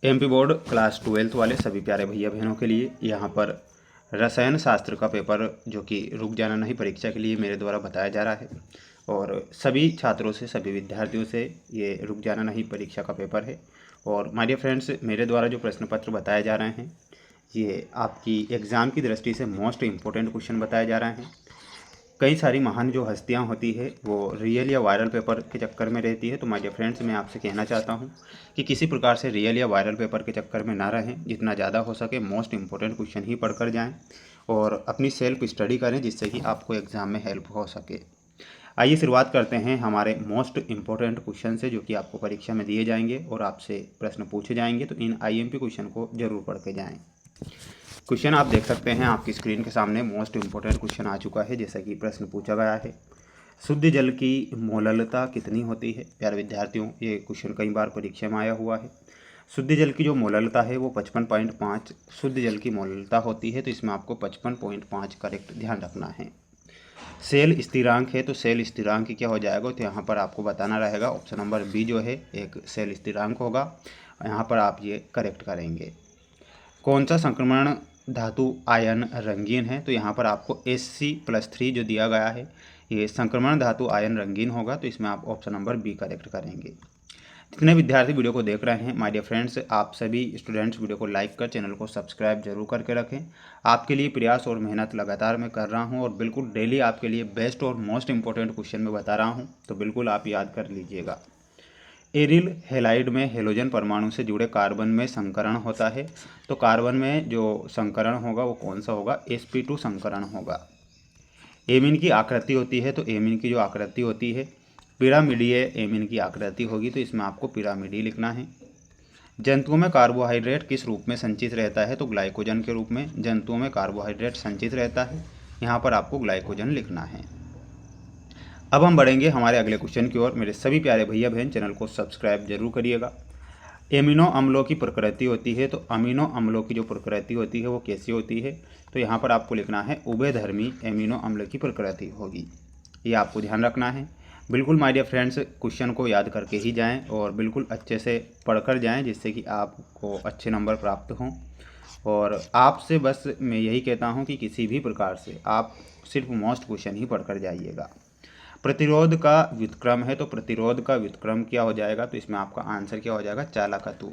MP board class 12th वाले सभी प्यारे भैया बहनों के लिए यहाँ पर रसायन शास्त्र का पेपर जो कि रुक जाना नहीं परीक्षा के लिए मेरे द्वारा बताया जा रहा है और सभी छात्रों से सभी विद्यार्थियों से ये रुक जाना नहीं परीक्षा का पेपर है। और माय डियर फ्रेंड्स, मेरे द्वारा जो प्रश्न पत्र बताए जा रहे हैं ये आपकी एग्ज़ाम की दृष्टि से मोस्ट इम्पोर्टेंट क्वेश्चन बताए जा रहे हैं। कई सारी महान जो हस्तियां होती है वो रियल या वायरल पेपर के चक्कर में रहती है। तो माय डियर फ्रेंड्स, मैं आपसे कहना चाहता हूं कि किसी प्रकार से रियल या वायरल पेपर के चक्कर में ना रहें, जितना ज़्यादा हो सके मोस्ट इम्पोर्टेंट क्वेश्चन ही पढ़कर जाएं और अपनी सेल्फ स्टडी करें जिससे कि आपको एग्ज़ाम में हेल्प हो सके। आइए शुरुआत करते हैं हमारे मोस्ट इम्पोर्टेंट क्वेश्चन से जो कि आपको परीक्षा में दिए जाएंगे और आपसे प्रश्न पूछे जाएंगे। तो इन आईएमपी क्वेश्चन को जरूर पढ़ के जाएँ। क्वेश्चन आप देख सकते हैं आपकी स्क्रीन के सामने मोस्ट इम्पोर्टेंट क्वेश्चन आ चुका है। जैसा कि प्रश्न पूछा गया है, शुद्ध जल की मोललता कितनी होती है। प्यारे विद्यार्थियों, ये क्वेश्चन कई बार परीक्षा में आया हुआ है। शुद्ध जल की जो मोललता है वो 55.5 शुद्ध जल की मोललता होती है। तो इसमें आपको 55.5 करेक्ट ध्यान रखना है। सेल स्थिरांक है, तो सेल स्थिरांक क्या हो जाएगा, तो यहाँ पर आपको बताना रहेगा। ऑप्शन नंबर बी जो है एक सेल स्थिरांक होगा, यहाँ पर आप ये करेक्ट करेंगे। कौन सा संक्रमण धातु आयन रंगीन है, तो यहाँ पर आपको Sc+3 जो दिया गया है ये संक्रमण धातु आयन रंगीन होगा। तो इसमें आप ऑप्शन नंबर बी करेक्ट करेंगे। जितने विद्यार्थी वीडियो को देख रहे हैं माय डियर फ्रेंड्स, आप सभी स्टूडेंट्स वीडियो को लाइक कर चैनल को सब्सक्राइब जरूर करके रखें। आपके लिए प्रयास और मेहनत लगातार मैं कर रहा हूं और बिल्कुल डेली आपके लिए बेस्ट और मोस्ट इंपॉर्टेंट क्वेश्चन मैं बता रहा हूं, तो बिल्कुल आप याद कर लीजिएगा। एरिल हैलाइड में हेलोजन परमाणु से जुड़े कार्बन में संकरण होता है। तो कार्बन में जो संकरण होगा वो कौन सा होगा, sp2 संकरण होगा। एमीन की आकृति होती है, तो एमीन की जो आकृति होती है पिरामिडीय एमीन की आकृति होगी। तो इसमें आपको पिरामिडी लिखना है। जंतुओं में कार्बोहाइड्रेट किस रूप में संचित रहता है, तो ग्लाइकोजन के रूप में जंतुओं में कार्बोहाइड्रेट संचित रहता है। यहाँ पर आपको ग्लाइकोजन लिखना है। अब हम बढ़ेंगे हमारे अगले क्वेश्चन की ओर। मेरे सभी प्यारे भैया बहन चैनल को सब्सक्राइब जरूर करिएगा। एमिनो अम्लों की प्रकृति होती है, तो अमीनो अम्लों की जो प्रकृति होती है वो कैसी होती है, तो यहाँ पर आपको लिखना है उभयधर्मी एमिनो अम्ल की प्रकृति होगी। ये आपको ध्यान रखना है। बिल्कुल माय डियर फ्रेंड्स, क्वेश्चन को याद करके ही जाएं और बिल्कुल अच्छे से पढ़कर जाएं जिससे कि आपको अच्छे नंबर प्राप्त हों। और आपसे बस मैं यही कहता हूं कि किसी भी प्रकार से आप सिर्फ मोस्ट क्वेश्चन ही पढ़कर जाइएगा। प्रतिरोध का व्युत्क्रम है, तो प्रतिरोध का व्युत्क्रम क्या हो जाएगा, तो इसमें आपका आंसर क्या हो जाएगा, चालकत्व।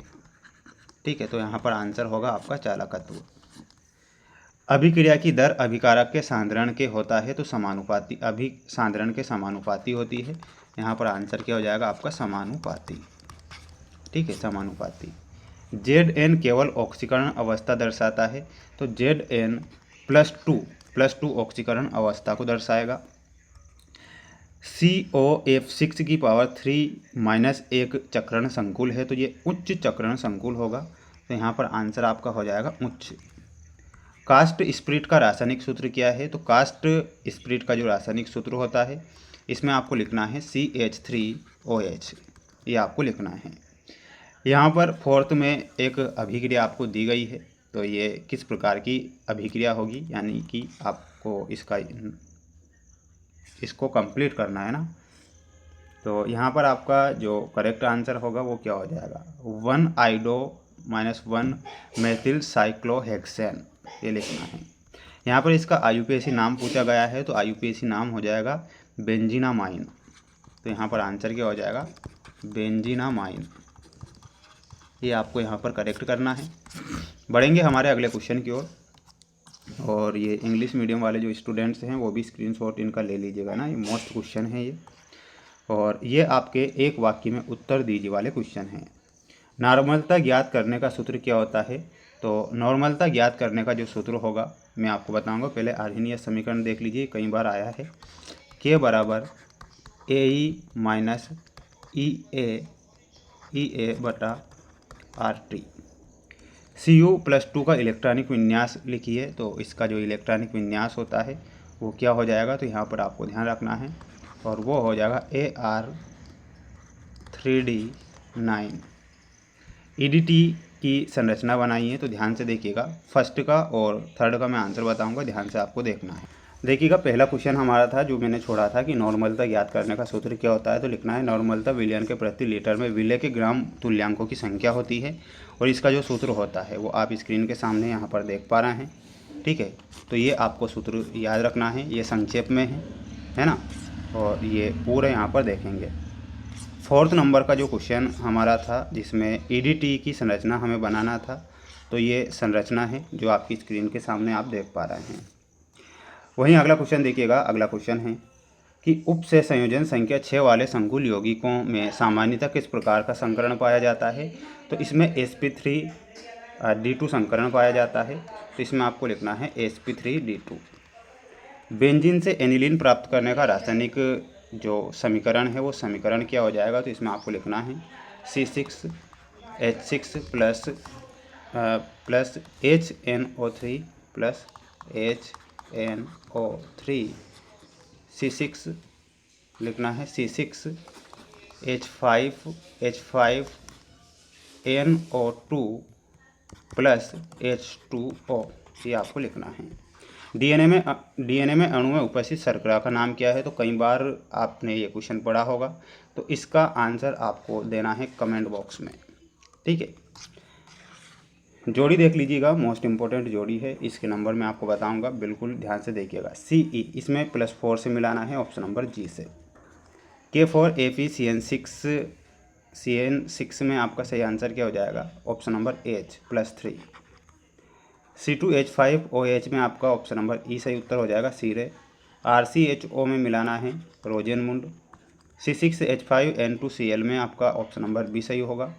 ठीक है, तो यहाँ पर आंसर होगा आपका चालकत्व। अभिक्रिया की दर अभिकारक के सांद्रण के होता है, तो समानुपाती, सांद्रण के समानुपाती होती है। यहाँ पर आंसर क्या हो जाएगा आपका समानुपाती। ठीक है, समानुपाती। Zn केवल ऑक्सीकरण अवस्था दर्शाता है, तो Zn +2 ऑक्सीकरण अवस्था को दर्शाएगा। COF6 की पावर 3 - 1 चक्रण संकुल है, तो ये उच्च चक्रण संकुल होगा। तो यहाँ पर आंसर आपका हो जाएगा उच्च। कास्ट स्प्रिट का रासायनिक सूत्र क्या है, तो कास्ट स्प्रिट का जो रासायनिक सूत्र होता है इसमें आपको लिखना है CH3OH, ये आपको लिखना है। यहाँ पर फोर्थ में एक अभिक्रिया आपको दी गई है, तो ये किस प्रकार की अभिक्रिया होगी, यानी कि आपको इसको कंप्लीट करना है ना। तो यहाँ पर आपका जो करेक्ट आंसर होगा वो क्या हो जाएगा, 1-आइडो-1 मेथिल साइक्लोहेक्सेन, ये लिखना है। यहाँ पर इसका IUPAC नाम पूछा गया है, तो IUPAC नाम हो जाएगा बेंजीनामाइन। तो यहाँ पर आंसर क्या हो जाएगा, बेंजीनामाइन। ये आपको यहाँ पर करेक्ट करना है। बढ़ेंगे हमारे अगले क्वेश्चन की ओर। और ये इंग्लिश मीडियम वाले जो स्टूडेंट्स हैं वो भी स्क्रीनशॉट इनका ले लीजिएगा ना, ये मोस्ट क्वेश्चन है ये। और ये आपके एक वाक्य में उत्तर दीजिए वाले क्वेश्चन हैं। नॉर्मलता ज्ञात करने का सूत्र क्या होता है, तो नॉर्मलता ज्ञात करने का जो सूत्र होगा मैं आपको बताऊंगा। पहले आर्हीनीय समीकरण देख लीजिए, कई बार आया है। K = AE - EA/RT। Cu+2 का इलेक्ट्रॉनिक विन्यास लिखिए, तो इसका जो इलेक्ट्रॉनिक विन्यास होता है वो क्या हो जाएगा, तो यहाँ पर आपको ध्यान रखना है और वो हो जाएगा Ar3D9। EDT की संरचना बनाई है, तो ध्यान से देखिएगा। फर्स्ट का और थर्ड का मैं आंसर बताऊंगा, ध्यान से आपको देखना है। देखिएगा, पहला क्वेश्चन हमारा था जो मैंने छोड़ा था कि नॉर्मलता ज्ञात करने का सूत्र क्या होता है। तो लिखना है नॉर्मलता विलयन के प्रति लीटर में विलय के ग्राम तुल्यांकों की संख्या होती है और इसका जो सूत्र होता है वो आप स्क्रीन के सामने यहाँ पर देख पा रहे हैं। ठीक है, तो ये आपको सूत्र याद रखना है, ये संक्षेप में है ना, और ये पूरे यहाँ पर देखेंगे। 4th नंबर का जो क्वेश्चन हमारा था जिसमें ईडीटी की संरचना हमें बनाना था, तो ये संरचना है जो आपकी स्क्रीन के सामने आप देख पा रहे हैं। वहीं अगला क्वेश्चन देखिएगा, अगला क्वेश्चन है कि उप से संयोजन संख्या 6 वाले संकुल यौगिकों में सामान्यतः किस प्रकार का संकरण पाया जाता है। तो इसमें sp3d2 संकरण पाया जाता है। तो इसमें आपको लिखना है sp3d2। बेंजीन से एनिलीन प्राप्त करने का रासायनिक जो समीकरण है वो समीकरण क्या हो जाएगा। तो इसमें आपको लिखना है C6H6 plus HNO3 plus HNO3। C6 लिखना है C6H5NO2 प्लस H2O, ये आपको लिखना है। डीएनए में अणु में उपस्थित शर्करा का नाम क्या है। तो कई बार आपने ये क्वेश्चन पढ़ा होगा, तो इसका आंसर आपको देना है कमेंट बॉक्स में। ठीक है, जोड़ी देख लीजिएगा, मोस्ट इंपॉर्टेंट जोड़ी है, इसके नंबर मैं आपको बताऊंगा, बिल्कुल ध्यान से देखिएगा। CE इसमें +4 से मिलाना है, ऑप्शन नंबर जी से। K4AP CN6 में आपका सही आंसर क्या हो जाएगा, ऑप्शन नंबर H +3। C2H5OH में आपका ऑप्शन नंबर E सही उत्तर हो जाएगा, सीरे। RCHO में मिलाना है, रोजेनमुंड। C6H5N2Cl में आपका ऑप्शन नंबर बी सही होगा।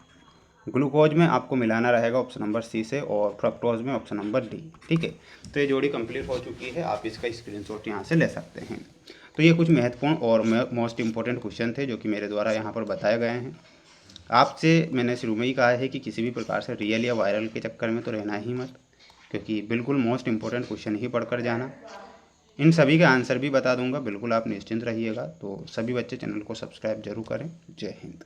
ग्लूकोज में आपको मिलाना रहेगा ऑप्शन नंबर सी से, और फ्रक्टोज में ऑप्शन नंबर डी। ठीक है, तो ये जोड़ी कंप्लीट हो चुकी है, आप इसका स्क्रीनशॉट यहाँ से ले सकते हैं। तो ये कुछ महत्वपूर्ण और मोस्ट इंपॉर्टेंट क्वेश्चन थे जो कि मेरे द्वारा यहाँ पर बताए गए हैं। आपसे मैंने शुरू में ही कहा है कि किसी भी प्रकार से रियल या वायरल के चक्कर में तो रहना ही मत, क्योंकि बिल्कुल मोस्ट इंपॉर्टेंट क्वेश्चन ही पढ़कर जाना। इन सभी का आंसर भी बता दूंगा, बिल्कुल आप निश्चिंत रहिएगा। तो सभी बच्चे चैनल को सब्सक्राइब जरूर करें। जय हिंद।